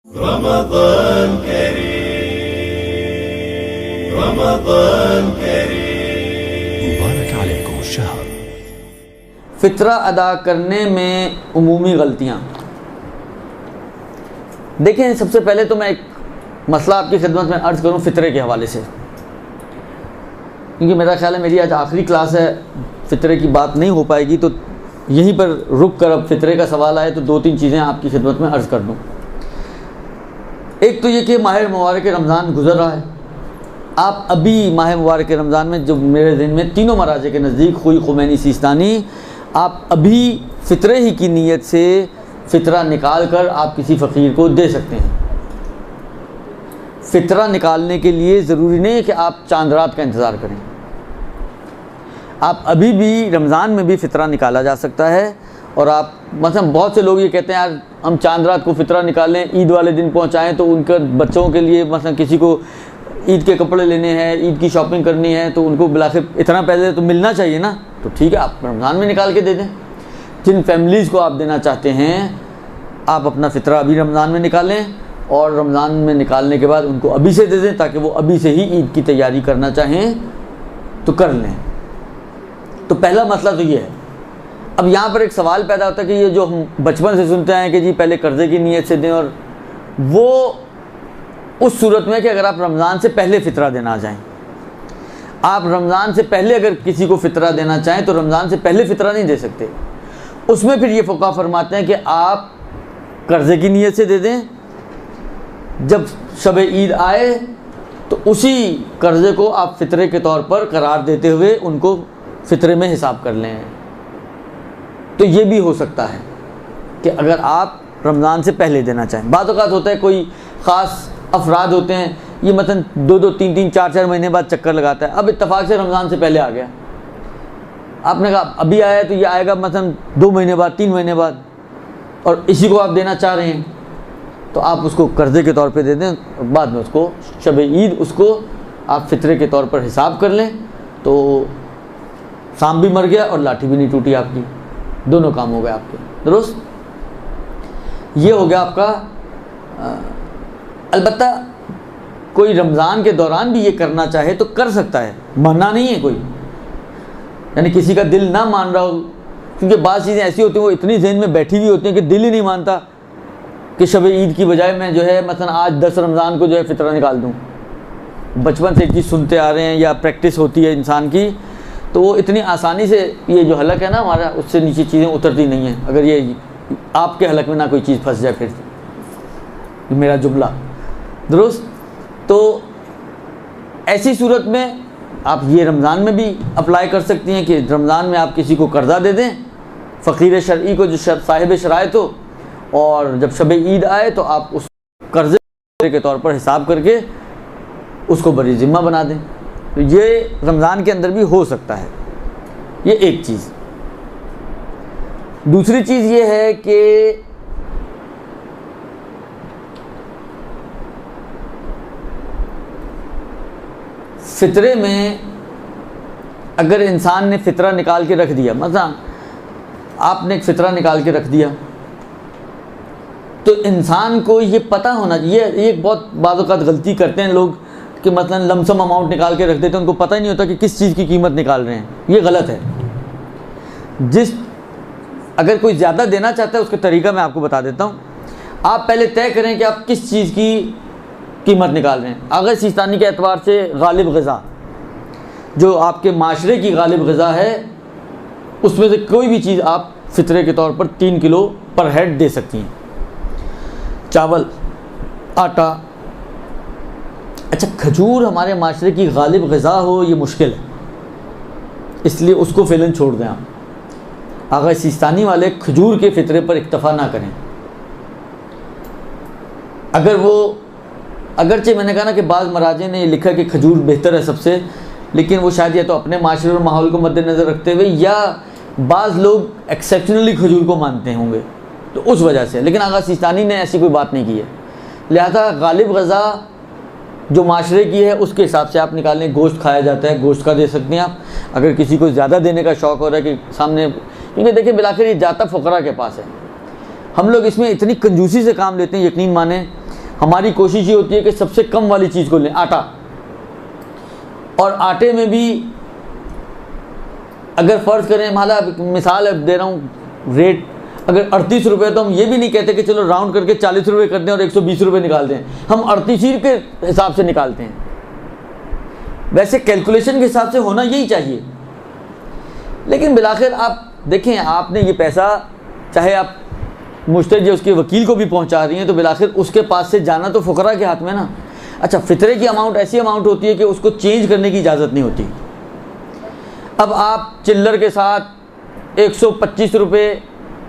रमज़ान करीम, रमज़ान करीम, मुबारक अलैकुम शहर। फ़ितरा अदा करने में उमूमी गलतियाँ। देखें, सबसे पहले तो मैं एक मसला आपकी खिदमत में अर्ज़ करूँ फ़ितरे के हवाले से, क्योंकि मेरा ख़्याल है मेरी आज आखिरी क्लास है, फ़ितरे की बात नहीं हो पाएगी, तो यहीं पर रुक कर अब फ़ितरे का सवाल आए तो दो तीन चीज़ें आपकी खिदमत में अर्ज़ कर दूँ। एक तो ये कि माह मुबारक रमज़ान गुज़र रहा है। आप अभी माह मुबारक रमज़ान में, जो मेरे ज़हन में तीनों मराजे के नज़दीक खुई खुमैनी सिस्तानी, आप अभी फ़ितरे ही की नीयत से फ़ितरा निकाल कर आप किसी फ़कीर को दे सकते हैं। फ़ितरा निकालने के लिए ज़रूरी नहीं है कि आप चांद रात का इंतज़ार करें। आप अभी भी रमज़ान में भी फ़ितरा निकाला जा सकता है। और आप मतलब बहुत से लोग ये कहते हैं यार हम चांद रात को फ़ितरा निकालें, ईद वाले दिन पहुंचाएं, तो उनके बच्चों के लिए मतलब किसी को ईद के कपड़े लेने हैं, ईद की शॉपिंग करनी है, तो उनको बिलाखिर इतना पैसे तो मिलना चाहिए ना, तो ठीक है आप रमज़ान में निकाल के दे दें। जिन फैमिलीज़ को आप देना चाहते हैं, आप अपना फ़ितरा अभी रमज़ान में निकालें और रमज़ान में निकालने के बाद उनको अभी से दे दें, ताकि वो अभी से ही ईद की तैयारी करना चाहें तो कर लें। तो पहला मसला तो ये है। अब यहाँ पर एक सवाल पैदा होता है कि ये जो हम बचपन से सुनते हैं कि जी पहले कर्ज़े की नीयत से दें, और वो उस सूरत में कि अगर आप रमज़ान से पहले फ़ितरा देना चाहें, आप रमज़ान से पहले अगर किसी को फ़ितरा देना चाहें तो रमज़ान से पहले फ़ितरा नहीं दे सकते। उसमें फिर ये फ़ुक़हा फरमाते हैं कि आप कर्ज़े की नीयत से दे दें, जब शब ईद आए तो उसी कर्ज़े को आप फ़ितरे के तौर पर करार देते हुए उनको फ़ितरे में हिसाब कर लें। तो ये भी हो सकता है कि अगर आप रमज़ान से पहले देना चाहें। बात औक़ात होता है कोई ख़ास अफराद होते हैं, ये मतलब 2-2, 3-3, 4-4 महीने बाद चक्कर लगाता है, अब इत्तफ़ाक़ से रमज़ान से पहले आ गया, आपने कहा अभी आया तो ये आएगा मतलब 2 महीने बाद, 3 महीने बाद, और इसी को आप देना चाह रहे हैं, तो आप उसको कर्ज़े के तौर पे दे दें, और बाद में उसको शब ईद उसको आप फ़ितरे के तौर पर हिसाब कर लें। तो सांप भी मर गया और लाठी भी नहीं टूटी आपकी, दोनों काम हो गए आपके दुरुस्त। ये हो गया आपका। अलबत्ता कोई रमज़ान के दौरान भी ये करना चाहे तो कर सकता है, मना नहीं है कोई, यानी किसी का दिल ना मान रहा हो, क्योंकि बाज़ चीज़ें ऐसी होती हैं वो इतनी ज़हन में बैठी हुई होती हैं कि दिल ही नहीं मानता कि शब ईद की बजाय मैं जो है मसलन आज 10 रमज़ान को जो है फ़ितरा निकाल दूँ। बचपन से एक चीज़ सुनते आ रहे हैं या प्रैक्टिस होती है इंसान की, तो वो इतनी आसानी से ये जो हलक है ना हमारा, उससे नीचे चीज़ें उतरती नहीं हैं। अगर ये आपके हलक में ना कोई चीज़ फंस जाए, फिर मेरा जुमला दुरुस्त। तो ऐसी सूरत में आप ये रमज़ान में भी अप्लाई कर सकती हैं कि रमज़ान में आप किसी को कर्ज़ा दे दें, फ़कीर शरई को जो साहिब शराइत हो, और जब शब ईद आए तो आप उस कर्ज़े के तौर पर हिसाब करके उसको बरी ज़िम्मा बना दें। तो ये रमज़ान के अंदर भी हो सकता है। ये एक चीज़। दूसरी चीज़ ये है कि फ़ितरे में अगर इंसान ने फ़ितरा निकाल के रख दिया, मतलब आपने एक फ़ितरा निकाल के रख दिया, तो इंसान को ये पता होना चाहिए। ये एक बहुत बाज़ औक़ात गलती करते हैं लोग कि मतलब लमसम अमाउंट निकाल के रख देते हैं, उनको पता ही नहीं होता कि किस चीज़ की कीमत निकाल रहे हैं। ये गलत है। अगर कोई ज़्यादा देना चाहता है उसका तरीका मैं आपको बता देता हूँ। आप पहले तय करें कि आप किस चीज़ की कीमत निकाल रहे हैं। अगर सिस्तानी के एतबार से गालिब ग़िज़ा, जो आपके माशरे की गालिब ग़िज़ा है, उसमें से कोई भी चीज़ आप फ़ितरे के तौर पर 3 किलो पर हेड दे सकती हैं। चावल, आटा। अच्छा, खजूर हमारे माशरे की गालिब ग़िज़ा हो ये मुश्किल है, इसलिए उसको फ़िलन छोड़ दें आप। अगर सिस्तानी वाले खजूर के फ़ितरे पर इक्तफ़ा ना करें। अगर वो, अगरचे मैंने कहा ना कि बाज़ मराजे ने लिखा कि खजूर बेहतर है सबसे, लेकिन वो शायद या तो अपने माशरे और माहौल को मद्देनज़र रखते हुए, या बाज़ लोग एक्सेप्शनली खजूर को मानते होंगे, तो उस वजह से। लेकिन आगा सिस्तानी ने ऐसी कोई बात नहीं की है। लिहाजा गालिब ग़िज़ा जो माशरे की है उसके हिसाब से आप निकालें। गोश्त खाया जाता है, गोश्त का दे सकते हैं आप। अगर किसी को ज़्यादा देने का शौक़ हो रहा है कि सामने, क्योंकि देखिए बिलाखिर ये जाता फ़ुक़रा के पास है। हम लोग इसमें इतनी कंजूसी से काम लेते हैं, यकीन माने हमारी कोशिश ये होती है कि सबसे कम वाली चीज़ को लें, आटा। और आटे में भी अगर फ़र्ज़ करें, माला मिसाल दे रहा हूँ, रेट अगर 38 रुपये, तो हम ये भी नहीं कहते कि चलो राउंड करके 40 रुपये कर दें और 120 रुपये निकाल दें। हम 38 के हिसाब से निकालते हैं। वैसे कैलकुलेशन के हिसाब से होना यही चाहिए। लेकिन बिलाखिर आप देखें, आपने ये पैसा, चाहे आप मुश्तरी उसके वकील को भी पहुंचा रही हैं, तो बिलाखिर उसके पास से जाना तो फुकरा के हाथ में ना। अच्छा, फितरे की अमाउंट ऐसी अमाउंट होती है कि उसको चेंज करने की इजाज़त नहीं होती। अब आप चिल्लर के साथ 125 रुपये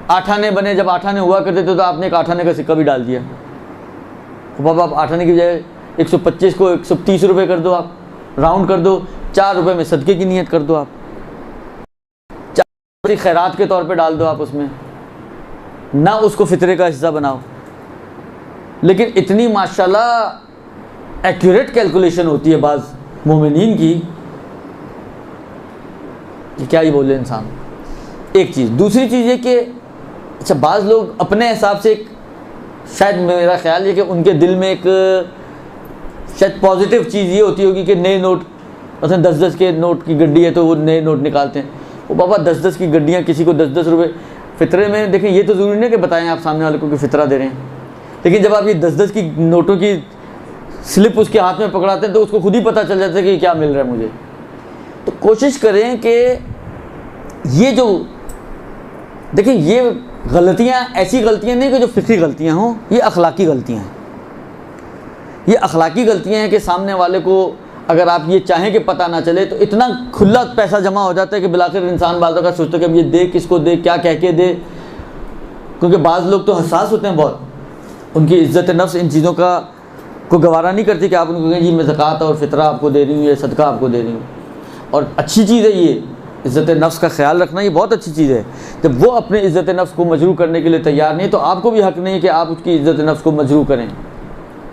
8 आने बने, जब 8 आने हुआ करते थे तो आपने एक 8 आने का सिक्का भी डाल दिया। अब आप 8 आने की बजाय 125 को 130 रुपये कर दो, आप राउंड कर दो, 4 रुपये में सदक़े की नीयत कर दो, आप 4 खैरात के तौर पे डाल दो आप उसमें, ना उसको फितरे का हिस्सा बनाओ। लेकिन इतनी माशाल्लाह एक्यूरेट कैलकुलेशन होती है बाज़ मोमिनीन की कि क्या ही बोले इंसान। एक चीज़। दूसरी चीज़ है कि अच्छा, बाज़ लोग अपने हिसाब से, शायद मेरा ख्याल है कि उनके दिल में एक शायद पॉजिटिव चीज़ ये होती होगी कि नए नोट, मतलब 10-10 के नोट की गड्डी है तो वो नए नोट निकालते हैं। वो बाबा 10-10 की गड्डियाँ, किसी को 10-10 रुपये फितरे में, देखें ये तो ज़रूरी नहीं कि बताएं आप सामने वाले को कि फ़ितरा दे रहे हैं, लेकिन जब आप ये 10-10 की नोटों की स्लिप उसके हाथ में पकड़ाते हैं तो उसको खुद ही पता चल जाता है कि क्या मिल रहा है मुझे। तो कोशिश करें कि ये जो, देखिए ये गलतियाँ ऐसी गलतियाँ नहीं कि जो फ़िक्री गलतियाँ हों, ये अखलाकी गलतियाँ हैं। ये अखलाकी गलतियाँ हैं कि सामने वाले को अगर आप ये चाहें कि पता ना चले, तो इतना खुला पैसा जमा हो जाता है कि बिलाखिर इंसान बाज़ का सोचता है कि अब ये दे, किसको दे, क्या कह के दे। क्योंकि बाज़ लोग तो हसास होते हैं बहुत, उनकी इज़्ज़त नफ्स इन चीज़ों का को गवारा नहीं करती कि आप उनको कहें जी मैं ज़कात और फ़ितरा आपको दे रही हूँ, ये सदका आपको दे रही हूँ। और अच्छी चीज़ है ये, इज़्ज़त नफ्स का ख्याल रखना ये बहुत अच्छी चीज़ है। जब वो अपने इज़्ज़त नफ्स को मजरू करने के लिए तैयार नहीं, तो आपको भी हक़ नहीं है कि आप उसकी इज़्ज़त नफ्स को मजरू करें।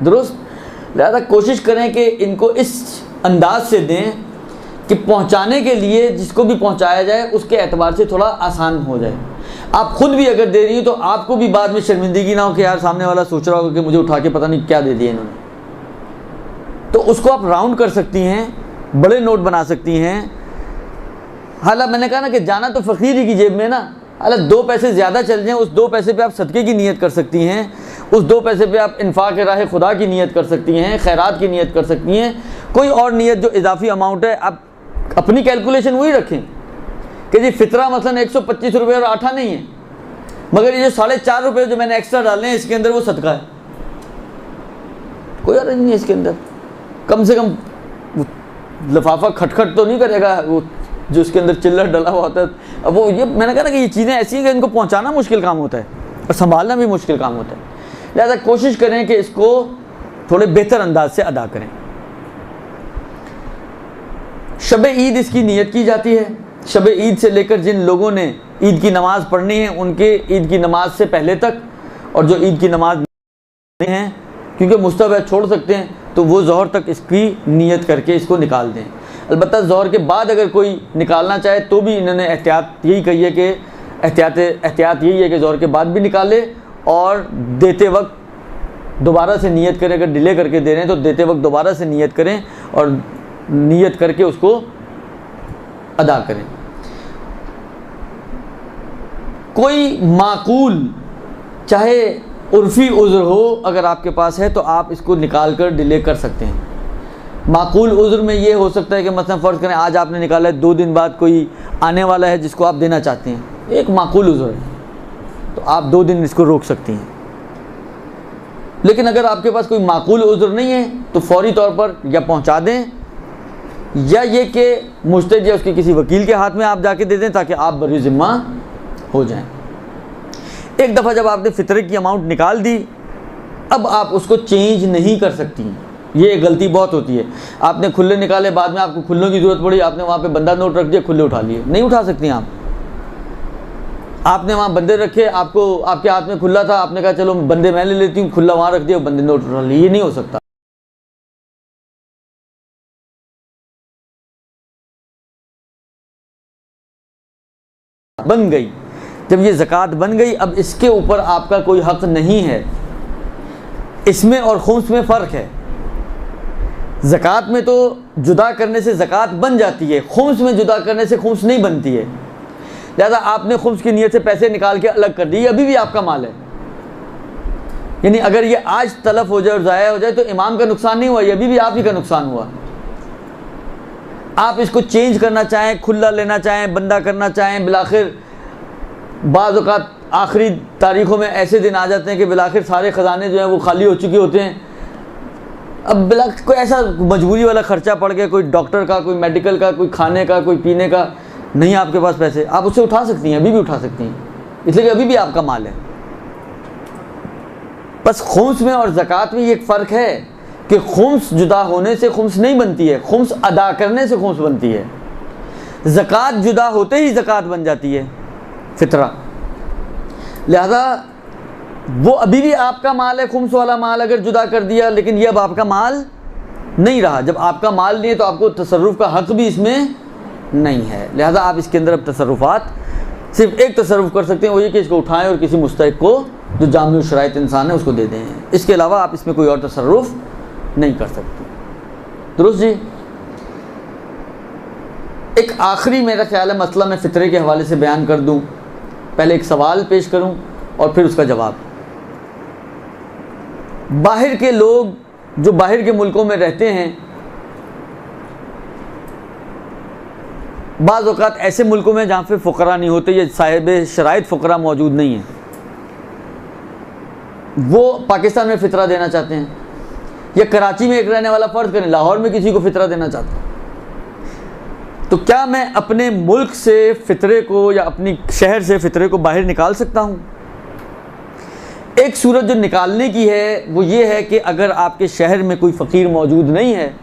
दुरुस्त। लिहाजा कोशिश करें कि इनको इस अंदाज से दें कि पहुंचाने के लिए जिसको भी पहुंचाया जाए उसके एतबार से थोड़ा आसान हो जाए। आप खुद भी अगर दे रही हो तो आपको भी बाद में शर्मिंदगी ना हो कि यार सामने वाला सोच रहा होगा कि मुझे उठा के पता नहीं क्या दे दिया इन्होंने। तो उसको आप राउंड कर सकती हैं, बड़े नोट बना सकती हैं। हालांकि मैंने कहा ना कि जाना तो फ़कीर ही की जेब में ना, हालांकि 2 पैसे ज़्यादा चल जाएँ, उस 2 पैसे पे आप सदक़े की नीयत कर सकती हैं, उस 2 पैसे पे आप इन्फाक़ राह खुदा की नीयत कर सकती हैं, खैरात की नीयत कर सकती हैं, कोई और नीयत जो इजाफी अमाउंट है। आप अपनी कैलकुलेशन वही रखें कि जी फ़ितरा मसलन 125 रुपये और 8 नहीं है, मगर ये जो 4.5 रुपये जो मैंने एक्स्ट्रा डाले हैं इसके अंदर वो सदका है, कोई अर्ज नहीं है इसके अंदर। कम से कम लिफाफा खटखट तो नहीं करेगा वो जो उसके अंदर चिल्लर डला हुआ होता है। अब वो ये मैंने कहा ना कि ये चीज़ें ऐसी हैं कि इनको पहुंचाना मुश्किल काम होता है और संभालना भी मुश्किल काम होता है। लिहाजा कोशिश करें कि इसको थोड़े बेहतर अंदाज से अदा करें। शब ईद इसकी नीयत की जाती है। शब ईद से लेकर जिन लोगों ने ईद की नमाज़ पढ़नी है उनके ईद की नमाज से पहले तक, और जो ईद की नमाज नहीं है क्योंकि मुस्तहब छोड़ सकते हैं, तो वो ज़ोहर तक इसकी नीयत करके इसको निकाल दें। अलबत्ता ज़ोहर के बाद अगर कोई निकालना चाहे तो भी इन्होंने एहतियात यही कही है कि एहतियात यही है कि ज़ोहर के बाद भी निकाले और देते वक्त दोबारा से नीयत करें। अगर डिले करके दे रहे हैं तो देते वक्त दोबारा से नीयत करें और नीयत करके उसको अदा करें। कोई माकूल चाहे उर्फ़ी उज़्र हो अगर आपके पास है तो आप इसको निकाल कर डिले कर सकते हैं। माकूल उज़्र में ये हो सकता है कि मतलब फ़र्ज़ करें आज आपने निकाला है, 2 दिन बाद कोई आने वाला है जिसको आप देना चाहते हैं, एक माकूल उज़्र है, तो आप 2 दिन इसको रोक सकती हैं। लेकिन अगर आपके पास कोई माकूल उज़्र नहीं है तो फ़ौरी तौर पर या पहुंचा दें, या ये कि मुश्तरी या उसके किसी वकील के हाथ में आप जाके दे दें ताकि आप बरी ज़िम्मा हो जाएं। एक दफ़ा जब आपने फ़ितरे की अमाउंट निकाल दी, अब आप उसको चेंज नहीं कर सकती। ये गलती बहुत होती है। आपने खुले निकाले, बाद में आपको खुलों की ज़रूरत पड़ी, आपने वहाँ पे बंदा नोट रख दिया, खुले उठा लिए, नहीं उठा सकती आप। आपने वहाँ बंदे रखे, आपको आपके हाथ में खुला था, आपने कहा चलो बंदे मैं ले लेती हूँ, खुला वहाँ रख दिया, बंदे नोट उठा लिए, ये नहीं हो सकता। बन गई, जब ये ज़कात बन गई, अब इसके ऊपर आपका कोई हक़ नहीं है। इसमें और खुम्स में फ़र्क है। ज़कात में तो जुदा करने से ज़कात बन जाती है, खुम्स में जुदा करने से खुम्स नहीं बनती है। लिहाजा आपने खुम्स की नीयत से पैसे निकाल के अलग कर दिए, अभी भी आपका माल है। यानी अगर ये आज तलफ हो जाए और ज़ाया हो जाए तो इमाम का नुकसान नहीं हुआ, ये अभी भी आप ही का नुकसान हुआ। आप इसको चेंज करना चाहें, खुला लेना चाहें, बंदा करना चाहें, बिलाखिर बाज़ औक़ात आखिरी तारीख़ों में ऐसे दिन आ जाते हैं कि बिलाखिर सारे ख़जाने जो हैं वो खाली हो चुके होते हैं। अब बिलाखिर कोई ऐसा मजबूरी वाला ख़र्चा पड़ गया, कोई डॉक्टर का, कोई मेडिकल का, कोई खाने का, कोई पीने का, नहीं आपके पास पैसे, आप उससे उठा सकती हैं, अभी भी उठा सकती हैं, इसलिए कि अभी भी आपका माल है। बस खुम्स में और ज़कात में ये एक फ़र्क है कि खुम्स जुदा होने से खुम्स नहीं बनती है, खुम्स अदा करने से खुम्स बनती है। ज़कात जुदा होते ही ज़कात बन जाती है, फितरा। लिहाजा वो अभी भी आपका माल है, खुम्स वाला माल अगर जुदा कर दिया, लेकिन ये अब आपका माल नहीं रहा। जब आपका माल नहीं है तो आपको तसर्रुफ़ का हक़ भी इसमें नहीं है। लिहाजा आप इसके अंदर अब तसर्रुफ़ात सिर्फ एक तसर्रुफ़ कर सकते हैं, वो ये कि इसको उठाएं और किसी मुस्तहिक़ को जो जामिउ शराइत इंसान है उसको दे दें। इसके अलावा आप इसमें कोई और तसर्रुफ़ नहीं कर सकते। दुरुस्त जी। एक आखिरी मेरा ख्याल है मसला मैं फ़ितरे के हवाले से बयान कर दूं। पहले एक सवाल पेश करूं और फिर उसका जवाब। बाहर के लोग जो बाहर के मुल्कों में रहते हैं, बाज़ औक़ात ऐसे मुल्कों में जहाँ पे फ़ुक़रा नहीं होते या साहिब शराइत फ़ुक़रा मौजूद नहीं है, वो पाकिस्तान में फ़ितरा देना चाहते हैं, या कराची में एक रहने वाला फ़र्ज़ करें लाहौर में किसी को फ़ितरा देना चाहता है, तो क्या मैं अपने मुल्क से फ़ितरे को या अपनी शहर से फ़ितरे को बाहर निकाल सकता हूँ? एक सूरत जो निकालने की है वो ये है कि अगर आपके शहर में कोई फ़कीर मौजूद नहीं है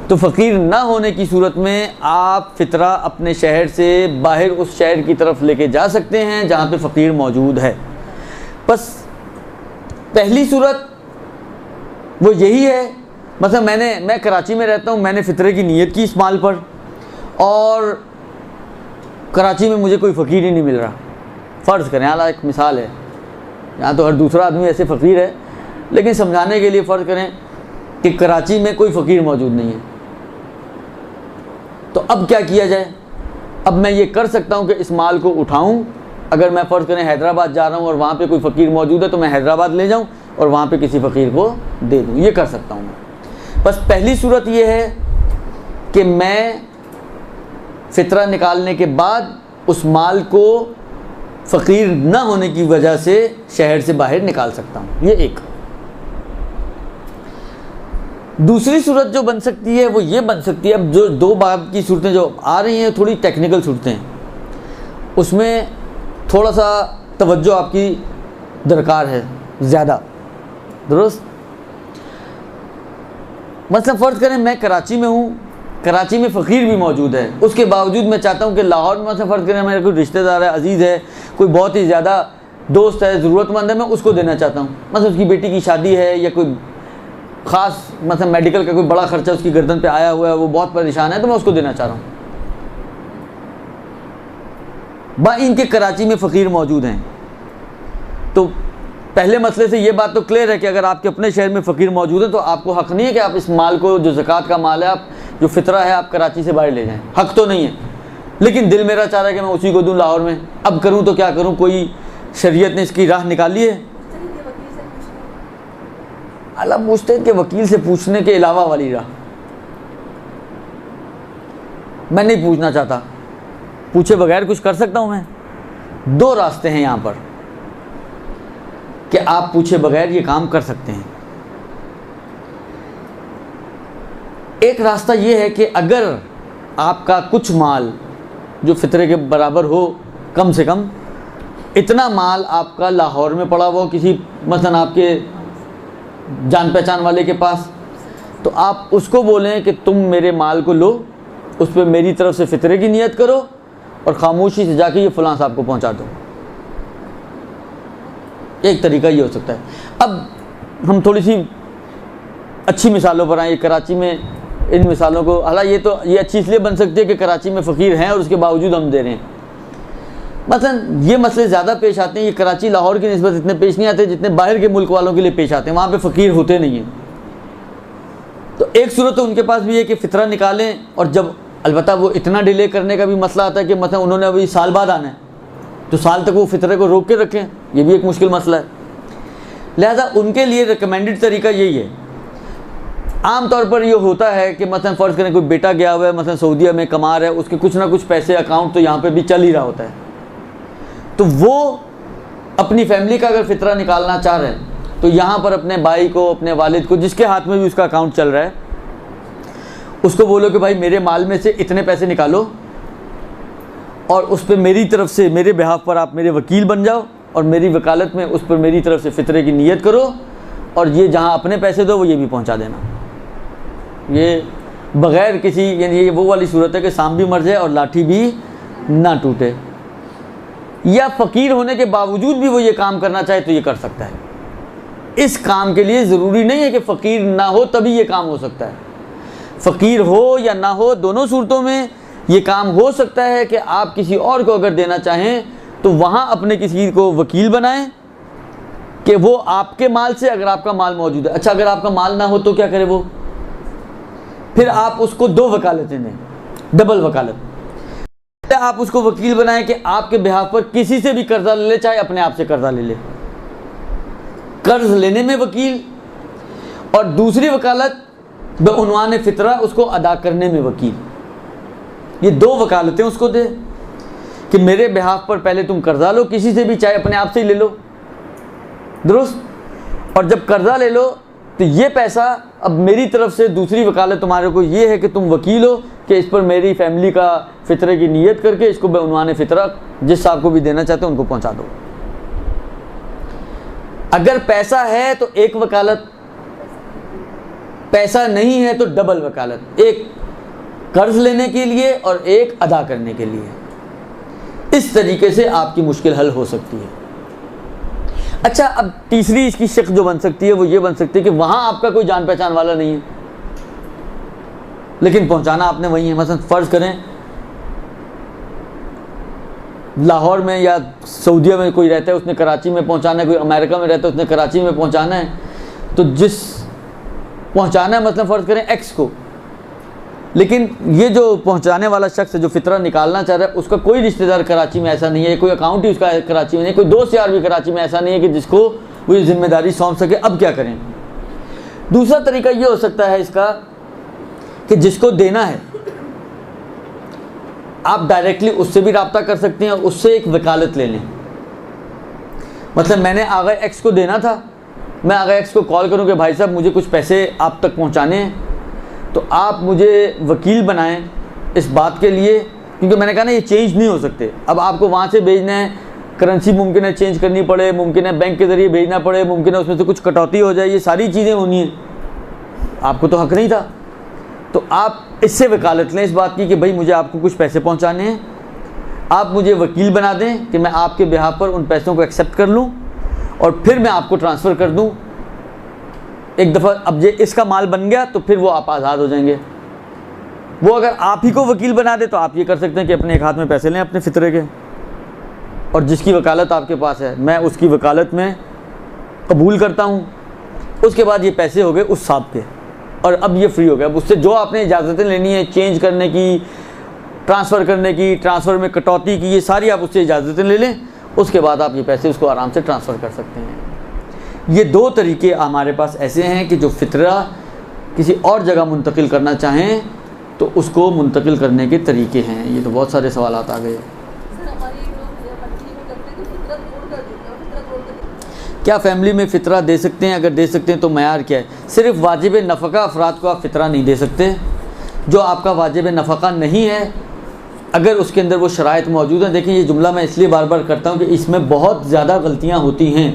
तो फ़कीर ना होने की सूरत में आप फ़ितरा अपने शहर से बाहर उस शहर की तरफ लेके जा सकते हैं जहाँ पे फ़कीर मौजूद है। बस पहली सूरत वो यही है, मतलब मैं कराची में रहता हूँ, मैंने फ़ितरे की नीयत की इस माल पर और कराची में मुझे कोई फ़कीर ही नहीं मिल रहा। फ़र्ज़ करें, हालांकि एक मिसाल है, यहाँ तो हर दूसरा आदमी ऐसे फ़कीर है, लेकिन समझाने के लिए फ़र्ज़ करें कि कराची में कोई फ़कीर मौजूद नहीं है, तो अब क्या किया जाए? अब मैं ये कर सकता हूँ कि इस माल को उठाऊँ। अगर मैं फ़र्ज़ करें हैदराबाद जा रहा हूँ और वहाँ पे कोई फ़कीर मौजूद है तो मैं हैदराबाद ले जाऊँ और वहाँ पे किसी फ़कीर को दे दूँ, ये कर सकता हूँ मैं। बस पहली सूरत ये है कि मैं फ़ितरा निकालने के बाद उस माल को फ़कीर ना होने की वजह से शहर से बाहर निकाल सकता हूँ, ये एक। दूसरी सूरत जो बन सकती है वो ये बन सकती है, अब जो दो बाब की सूरतें जो आ रही हैं थोड़ी टेक्निकल सूरतें हैं, उसमें थोड़ा सा तवज्जो आपकी दरकार है ज़्यादा। दुरुस्त। मतलब फ़र्ज़ करें मैं कराची में हूँ, कराची में फ़कीर भी मौजूद है, उसके बावजूद मैं चाहता हूँ कि लाहौर में, मतलब फ़र्ज़ करें मेरा कोई रिश्तेदार है, अजीज़ है, कोई बहुत ही ज़्यादा दोस्त है, ज़रूरतमंद है, मैं उसको देना चाहता हूँ। मतलब उसकी बेटी की शादी है या कोई ख़ास मतलब मेडिकल का कोई बड़ा ख़र्चा उसकी गर्दन पे आया हुआ है, वो बहुत परेशान है, तो मैं उसको देना चाह रहा हूँ। इनके कराची में फ़कीर मौजूद हैं, तो पहले मसले से ये बात तो क्लियर है कि अगर आपके अपने शहर में फ़कीर मौजूद है तो आपको हक़ नहीं है कि आप इस माल को, जो ज़कात का माल है, आप जो फ़ितरा है, आप कराची से बाहर ले जाएं। हक़ तो नहीं है, लेकिन दिल मेरा चाह रहा है कि मैं उसी को दूँ लाहौर में। अब करूँ तो क्या करूँ? कोई शरीयत ने इसकी राह निकाली है? अल्लाह मुज्तहिद के वकील से पूछने के अलावा वाली राह मैं नहीं पूछना चाहता, पूछे बगैर कुछ कर सकता हूँ मैं? दो रास्ते हैं यहाँ पर कि आप पूछे बगैर ये काम कर सकते हैं। एक रास्ता ये है कि अगर आपका कुछ माल जो फ़ितरे के बराबर हो, कम से कम इतना माल आपका लाहौर में पड़ा हुआ हो किसी मसलन आपके जान पहचान वाले के पास, तो आप उसको बोलें कि तुम मेरे माल को लो, उस पर मेरी तरफ से फ़ितरे की नियत करो और ख़ामोशी से जाके ये फ़लाँ साहब को पहुँचा दो। एक तरीका ये हो सकता है। अब हम थोड़ी सी अच्छी मिसालों पर आए। कराची में इन मिसालों को, हालांकि ये अच्छी इसलिए बन सकती है कि कराची में फ़कीर हैं और उसके बावजूद हम दे रहे हैं। मतलब ये मसले ज़्यादा पेश आते हैं, ये कराची लाहौर की निस्बत इतने पेश नहीं आते जितने बाहर के मुल्क वालों के लिए पेश आते हैं। वहाँ पे फ़कीर होते नहीं हैं। तो एक सूरत तो उनके पास भी है कि फ़ितरा निकालें, और जब अलबत्ता वो इतना डिले करने का भी मसला आता है कि मतलब उन्होंने अभी साल बाद आना है, तो साल तक वो फ़ितरे को रोक के रखें, ये भी एक मुश्किल मसला है। लिहाजा उनके लिए रिकमेंडेड तरीका यही है। आम तौर पर ये होता है कि मतलब फ़र्ज़ करें कोई बेटा गया हुआ है मतलब सऊदीया में कमा रहा है, उसके कुछ ना कुछ पैसे अकाउंट तो यहाँ पे भी चल ही रहा होता है, तो वो अपनी फैमिली का अगर फ़ितरा निकालना चाह रहे हैं तो यहाँ पर अपने भाई को, अपने वालिद को, जिसके हाथ में भी उसका अकाउंट चल रहा है, उसको बोलो कि भाई मेरे माल में से इतने पैसे निकालो और उस पर मेरी तरफ से, मेरे बिहाफ पर आप मेरे वकील बन जाओ और मेरी वकालत में उस पर मेरी तरफ से फ़ितरे की नीयत करो, और ये जहाँ अपने पैसे दो वो ये भी पहुँचा देना। ये बग़ैर किसी, यानी ये वो वाली सूरत है कि सांप भी मर जाए और लाठी भी ना टूटे। या फ़कीर होने के बावजूद भी वो ये काम करना चाहे तो ये कर सकता है। इस काम के लिए ज़रूरी नहीं है कि फ़कीर ना हो तभी ये काम हो सकता है। फ़कीर हो या ना हो, दोनों सूरतों में ये काम हो सकता है कि आप किसी और को अगर देना चाहें तो वहाँ अपने किसी को वकील बनाएं कि वो आपके माल से, अगर आपका माल मौजूद है। अच्छा, अगर आपका माल ना हो तो क्या करे वो? फिर आप उसको 2 वकालतें दें, डबल वकालत। आप उसको वकील बनाएं कि आपके बिहाफ पर किसी से भी कर्जा ले ले, चाहे अपने आप से कर्जा ले ले, कर्ज लेने में वकील, और दूसरी वकालत बउनवान फ़ितरा उसको अदा करने में वकील। ये 2 वकालतें उसको दे कि मेरे बिहाफ पर पहले तुम कर्जा लो किसी से भी, चाहे अपने आप से ही ले लो, दुरुस्त, और जब कर्जा ले लो तो ये पैसा अब मेरी तरफ से दूसरी वकालत तुम्हारे को ये है कि तुम वकील हो कि इस पर मेरी फैमिली का फ़ितरे की नीयत करके इसको बउनवान फ़ितरा जिस साहब को भी देना चाहते हो उनको पहुंचा दो। अगर पैसा है तो 1 वकालत, पैसा नहीं है तो डबल वकालत, एक कर्ज लेने के लिए और एक अदा करने के लिए। इस तरीके से आपकी मुश्किल हल हो सकती है। अच्छा, अब तीसरी इसकी शक्ल जो बन सकती है वो ये बन सकती है कि वहाँ आपका कोई जान पहचान वाला नहीं है लेकिन पहुँचाना आपने वही है। मसलन फ़र्ज़ करें लाहौर में या सऊदीया में कोई रहता है, उसने कराची में पहुँचाना है, कोई अमेरिका में रहता है उसने कराची में पहुँचाना है, तो जिस पहुँचाना है मतलब फ़र्ज़ करें एक्स को, लेकिन ये जो पहुंचाने वाला शख्स है जो फ़ितरा निकालना चाह रहा है उसका कोई रिश्तेदार कराची में ऐसा नहीं है, कोई अकाउंट ही उसका कराची में नहीं, कोई दोस्त यार भी कराची में ऐसा नहीं है कि जिसको वो ये जिम्मेदारी सौंप सके। अब क्या करें? दूसरा तरीका ये हो सकता है इसका कि जिसको देना है आप डायरेक्टली उससे भी रब्ता कर सकते हैं और उससे एक वकालत ले लें। मतलब मैंने आगे एक्स को देना था, मैं आगे एक्स को कॉल करूँ कि भाई साहब मुझे कुछ पैसे आप तक पहुँचाने हैं, तो आप मुझे वकील बनाएं इस बात के लिए, क्योंकि मैंने कहा ना ये चेंज नहीं हो सकते। अब आपको वहाँ से भेजना है, करेंसी मुमकिन है चेंज करनी पड़े, मुमकिन है बैंक के ज़रिए भेजना पड़े, मुमकिन है उसमें से कुछ कटौती हो जाए, ये सारी चीज़ें होनी हैं, आपको तो हक़ नहीं था। तो आप इससे वकालत लें इस बात की कि भाई मुझे आपको कुछ पैसे पहुँचाने हैं, आप मुझे वकील बना दें कि मैं आपके बिहाफ पर उन पैसों को एक्सेप्ट कर लूँ और फिर मैं आपको ट्रांसफ़र कर दूँ एक दफ़ा। अब ये इसका माल बन गया तो फिर वो आप आज़ाद हो जाएंगे। वो अगर आप ही को वकील बना दे तो आप ये कर सकते हैं कि अपने एक हाथ में पैसे लें अपने फ़ितरे के, और जिसकी वकालत आपके पास है मैं उसकी वकालत में कबूल करता हूँ, उसके बाद ये पैसे हो गए उस साहब के और अब ये फ्री हो गया। अब उससे जो आपने इजाज़तें लेनी है चेंज करने की, ट्रांसफ़र करने की, ट्रांसफ़र में कटौती की, ये सारी आप उससे इजाज़तें ले लें, उसके बाद आप ये पैसे उसको आराम से ट्रांसफ़र कर सकते हैं। ये 2 तरीके हमारे पास ऐसे हैं कि जो फ़ितरा किसी और जगह मुंतकिल करना चाहें तो उसको मुंतकिल करने के तरीके हैं। ये तो बहुत सारे सवाल आ गए। क्या फ़ैमिली में फ़ितरा दे सकते हैं? अगर दे सकते हैं तो मयार क्या है? सिर्फ़ वाजिब नफ़क़ा अफराद को आप फ़ितरा नहीं दे सकते। जो आपका वाजिब नफ़क़ा नहीं है, अगर उसके अंदर वो शराइत मौजूद हैं, देखिए ये जुमला मैं इसलिए बार बार करता हूँ कि इसमें बहुत ज़्यादा गलतियाँ होती हैं।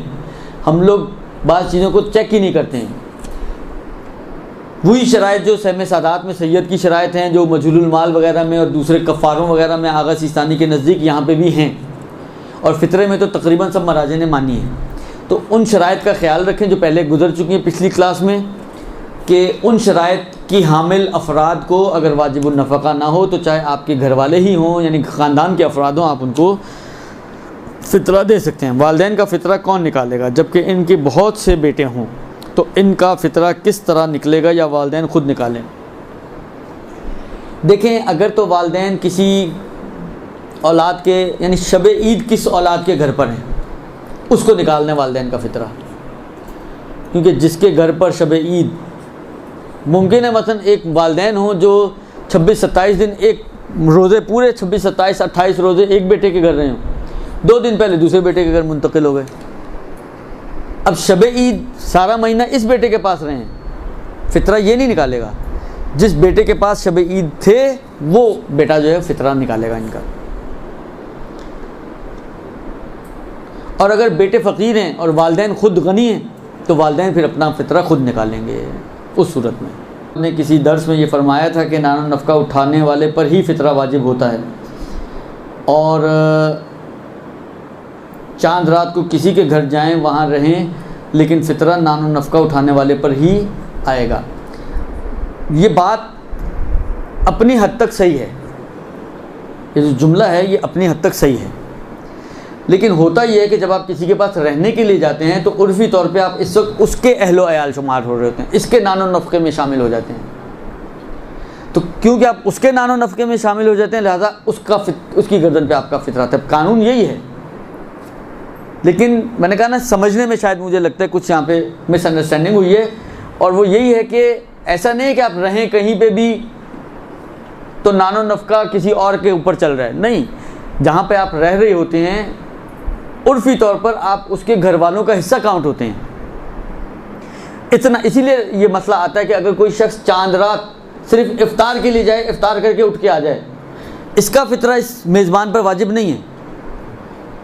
हम लोग बाज़ चीज़ों को चेक ही नहीं करते हैं। वही शराइत जो सहम सादात में सैयद की शराइत हैं, जो मजहूलुल माल वगैरह में और दूसरे कफ़ारों वगैरह में आगा सिस्तानी के नज़दीक यहाँ पे भी हैं, और फ़ितरे में तो तकरीबन सब मराजे ने मानी है। तो उन शराइत का ख़्याल रखें जो पहले गुजर चुकी हैं पिछली क्लास में, कि उन शराइत की हामिल अफराद को अगर वाजिबुन नफ़क़ा ना हो तो चाहे आपके घर वाले ही हों यानी ख़ानदान के अफराद हों, आप उनको फ़ितरा दे सकते हैं। वालिदैन का फ़ितरा कौन निकालेगा जबकि इनके बहुत से बेटे हों, तो इनका फ़ितरा किस तरह निकलेगा या वालिदैन ख़ुद निकालें? देखें, अगर तो वालिदैन किसी औलाद के, यानी शब ईद किस औलाद के घर पर हैं, उसको निकालने वालिदैन का फ़ितरा, क्योंकि जिसके घर पर शब ईद, मुमकिन है मसलन एक वालिदैन हो जो 26-27 दिन एक रोज़े, पूरे 26-27-28 रोज़े एक बेटे के घर रहे हों, 2 दिन पहले दूसरे बेटे के घर मुंतकिल हो गए। अब शब ईद सारा महीना इस बेटे के पास रहे हैं, फ़ितरा ये नहीं निकालेगा। जिस बेटे के पास शब ईद थे वो बेटा जो है फ़ितरा निकालेगा इनका। और अगर बेटे फ़कीर हैं और वालिदैन ख़ुद गनी हैं तो वालिदैन फिर अपना फ़ितरा ख़ुद निकालेंगे उस सूरत में। हमने किसी दर्स में ये फ़रमाया था कि नाना नफ़का उठाने वाले पर ही फ़ितरा वाजिब होता है, और चांद रात को किसी के घर जाएं, वहाँ रहें, लेकिन फ़ितरा नाना नफ़का उठाने वाले पर ही आएगा। ये बात अपनी हद तक सही है, ये जो जुमला है ये अपनी हद तक सही है, लेकिन होता ये है कि जब आप किसी के पास रहने के लिए जाते हैं तो उर्फ़ी तौर पे आप इस वक्त उसके अहलो अयाल शुमार हो रहे होते हैं, इसके नानो नफ़क़े में शामिल हो जाते हैं। तो क्योंकि आप उसके नानो नफ़क़े में शामिल हो जाते हैं, लिहाजा उसकी गर्दन पे आपका फ़ितरा है। कानून यही है, लेकिन मैंने कहा ना, समझने में शायद मुझे लगता है कुछ यहाँ पे मिसअंडरस्टैंडिंग हुई है, और वो यही है कि ऐसा नहीं है कि आप रहें कहीं पे भी तो नानो नफ़का किसी और के ऊपर चल रहा है, नहीं। जहाँ पे आप रह रहे होते हैं उर्फ़ी तौर पर आप उसके घर वालों का हिस्सा काउंट होते हैं। इतना इसीलिए ये मसला आता है कि अगर कोई शख्स चांद रात सिर्फ इफ्तार के लिए जाए, इफ्तार करके उठ के आ जाए, इसका फ़ितरा इस मेज़बान पर वाजिब नहीं है।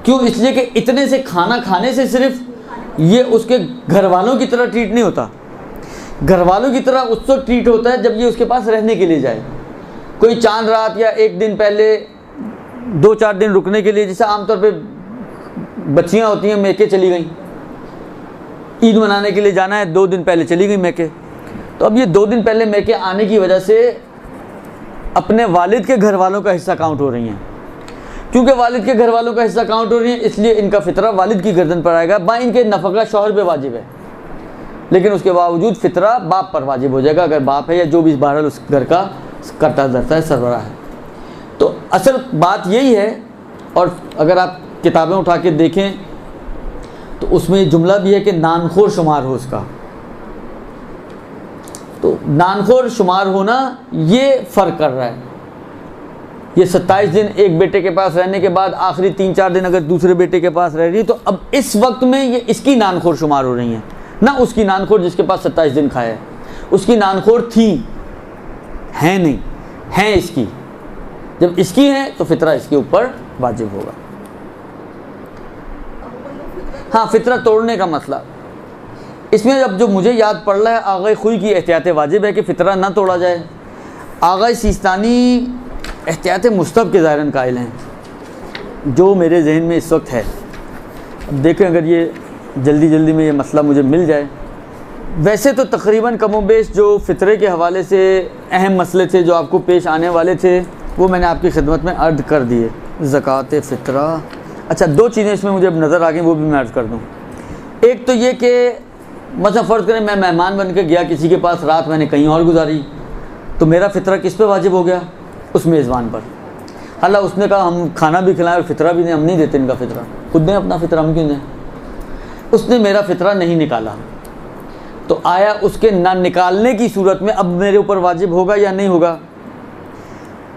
क्यों? इसलिए कि इतने से खाना खाने से सिर्फ ये उसके घर वालों की तरह ट्रीट नहीं होता, घर वालों की तरह उस वक्त ट्रीट होता है जब ये उसके पास रहने के लिए जाए। कोई चांद रात या एक दिन पहले 2-4 दिन रुकने के लिए, जैसे आमतौर पे बच्चियाँ होती हैं, मैके चली गई, ईद मनाने के लिए जाना है, 2 दिन पहले चली गई मैके, तो अब ये 2 दिन पहले मैके आने की वजह से अपने वालिद के घर वालों का हिस्सा काउंट हो रही हैं। क्योंकि वालिद के घर वालों का हिस्सा काउंट हो रही है, इसलिए इनका फ़ितरा वालिद की गर्दन पर आएगा। बा इनके नफ़का शौहर पे वाजिब है, लेकिन उसके बावजूद फ़ितरा बाप पर वाजिब हो जाएगा, अगर बाप है या जो भी बहरहाल उस घर का करता धरता है, सरबराह है। तो असल बात यही है। और अगर आप किताबें उठा के देखें तो उसमें जुमला भी है कि नानखोर शुमार हो उसका। तो नानखोर शुमार होना ये फ़र्क कर रहा है। ये 27 दिन एक बेटे के पास रहने के बाद आखिरी 3-4 दिन अगर दूसरे बेटे के पास रह रही है, तो अब इस वक्त में ये इसकी नानखोर शुमार हो रही हैं, ना उसकी नानखोर जिसके पास 27 दिन खाया है। उसकी नानखोर थी, हैं नहीं, हैं इसकी। जब इसकी है तो फ़ितरा इसके ऊपर वाजिब होगा। हाँ, फ़ितरा तोड़ने का मसला, इसमें अब जो मुझे याद पड़ रहा है, आग़ाए खुई की एहतियात वाजिब है कि फ़ितरा ना तोड़ा जाए। आग़ाए सिस्तानी एहतियात मुस्तहब के ज़ाहिरन कायल हैं, जो मेरे जहन में इस वक्त है। अब देखें अगर ये जल्दी में ये मसला मुझे मिल जाए। वैसे तो तकरीबन कमोबेश जो फ़ितरे के हवाले से अहम मसले थे जो आपको पेश आने वाले थे, वो मैंने आपकी खिदमत में अर्ज़ कर दिए। ज़कात फ़ितरा, अच्छा 2 चीज़ें इसमें मुझे नज़र आ गई, वो भी मैं अर्ज़ कर दूँ। एक तो ये कि मतलब फ़र्ज़ करें मैं मेहमान बन के गया किसी के पास, रात मैंने कहीं और गुजारी, तो मेरा फ़ितरा किस पे वाजिब हो गया? उस मेज़बान पर। अल्लाह उसने कहा हम खाना भी खिलाएं और फ़ितरा भी दें, हम नहीं देते इनका फ़ितरा, खुद दें अपना फ़ितरा, हम क्यों दें? उसने मेरा फ़ितरा नहीं निकाला, तो आया उसके ना निकालने की सूरत में अब मेरे ऊपर वाजिब होगा या नहीं होगा?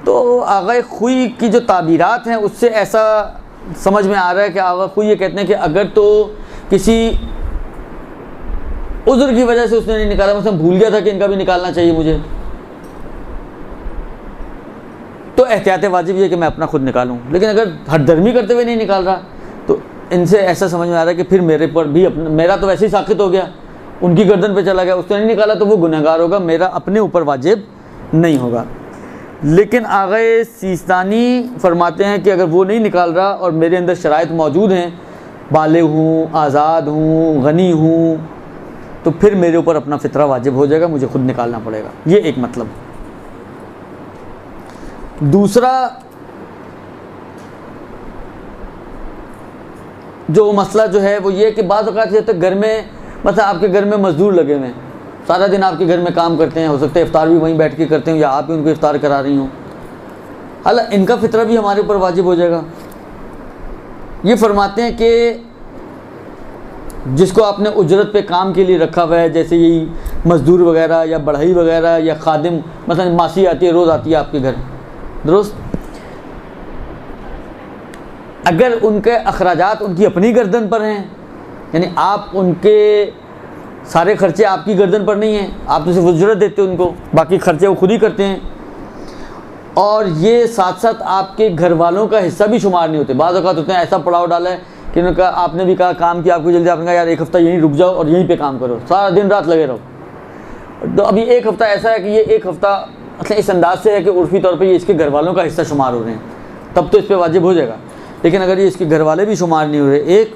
तो आग़ाए खुई की जो ताबीरात हैं उससे ऐसा समझ में आ रहा है कि आग़ाए खुई ये कहते हैं कि अगर तो किसी उज़्र की वजह से उसने नहीं निकाला, मतलब भूल गया था कि इनका भी निकालना चाहिए मुझे, तो एहतियात वाजिब ये कि मैं अपना खुद निकालूं। लेकिन अगर हरदर्मी करते हुए नहीं निकाल रहा, तो इनसे ऐसा समझ में आ रहा है कि फिर मेरे पर भी अपना, मेरा तो वैसे ही साक़ित हो गया, उनकी गर्दन पे चला गया, उसने नहीं निकाला तो वो गुनहगार होगा, मेरा अपने ऊपर वाजिब नहीं होगा। लेकिन आग़ाए सिस्तानी फरमाते हैं कि अगर वो नहीं निकाल रहा और मेरे अंदर शराइत मौजूद हैं, बालिग़ हूँ, आज़ाद हूँ, गनी हूँ, तो फिर मेरे ऊपर अपना फ़ितरा वाजिब हो जाएगा, मुझे खुद निकालना पड़ेगा। ये एक मतलब। दूसरा, जो मसला जो है वो ये कि बाज़ औक़ात जब तक घर में मतलब आपके घर में मज़दूर लगे हुए हैं, सारा दिन आपके घर में काम करते हैं, हो सकता है इफ्तार भी वहीं बैठ के करते हो या आप ही उनको इफ्तार करा रही हो, हालांकि इनका फ़ितरा भी हमारे ऊपर वाजिब हो जाएगा। ये फरमाते हैं कि जिसको आपने उजरत पे काम के लिए रखा हुआ है, जैसे यही मज़दूर वगैरह या बढ़ई वगैरह या खादिम, मतलब मासी आती है, रोज़ आती है आपके घर, दुरुस्त, अगर उनके अखराजात उनकी अपनी गर्दन पर हैं, यानी आप उनके सारे खर्चे आपकी गर्दन पर नहीं हैं, आप तो सिर्फ उजरत देते हो उनको, बाकी खर्चे वो खुद ही करते हैं, और ये साथ साथ आपके घर वालों का हिस्सा भी शुमार नहीं होते। बाज़ औक़ात होते हैं ऐसा पड़ाव डाला है कि उन्होंने कहा, आपने भी कहा काम किया, आपको जल्दी, आपने कहा यार एक हफ़्ता यहीं रुक जाओ और यहीं पे काम करो, सारा दिन रात लगे रहो। तो अभी एक हफ़्ता ऐसा है कि ये एक हफ़्ता मतलब इस अंदाज से है कि उर्फ़ी तौर पे ये इसके घर वालों का हिस्सा शुमार हो रहे हैं, तब तो इस पर वाजिब हो जाएगा। लेकिन अगर ये इसके घर वाले भी शुमार नहीं हो रहे, एक,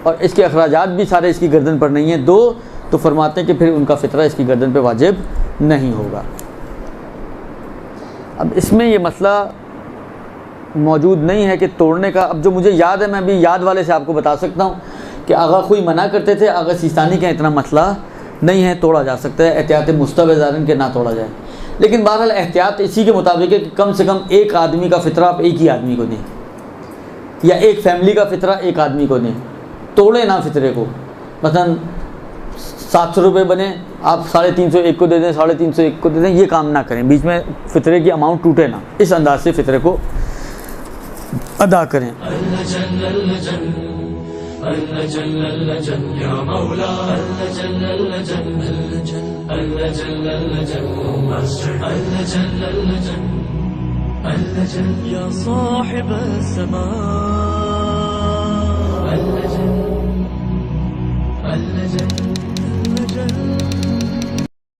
और इसके अखराजात भी सारे इसकी गर्दन पर नहीं हैं, दो, तो फरमाते हैं कि फिर उनका फ़ितरा इसकी गर्दन पर वाजिब नहीं होगा। अब इसमें ये मसला मौजूद नहीं है कि तोड़ने का। अब जो मुझे याद है, मैं अभी याद वाले से आपको बता सकता हूँ कि आगा कोई मना करते थे, आगा सिस्तानी का इतना मसला नहीं है, तोड़ा जा सकता है, एहतियात मुस्तबज़ारन के ना तोड़ा जाए। लेकिन बहरहाल एहतियात इसी के मुताबिक है कि कम से कम एक आदमी का फ़ितरा आप एक ही आदमी को दें, या एक फैमिली का फ़ितरा एक आदमी को दें, तोड़े ना फ़ितरे को। मसलन 700 रुपये बने, आप 350 एक को दे दें, 350 एक को दे दें, ये काम ना करें, बीच में फ़ितरे की अमाउंट टूटे ना, इस अंदाज से फ़ितरे को अदा करें। या साहिब समा